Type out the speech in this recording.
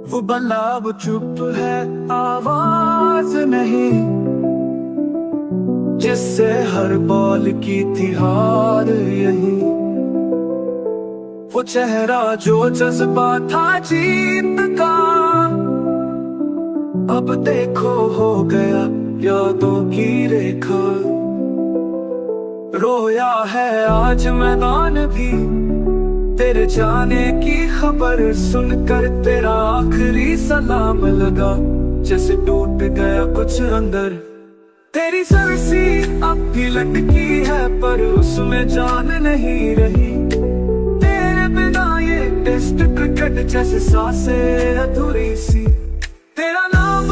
वो बला वो चुप है, आवाज नहीं, जिससे हर बॉल की थी हार यही। वो चेहरा जो जज्बा था जीत का, अब देखो हो गया यादों की रेखा। रोया है आज मैदान भी, तेरे जाने की खबर सुनकर तेरा आखिरी सलाम लगा। जैसे टूट गया कुछ अंदर, तेरी जर्सी अब भी लटकी है पर उसमें जान नहीं रही। तेरे बिना ये टेस्ट क्रिकेट जैसे सांसें अधूरी सी। तेरा नाम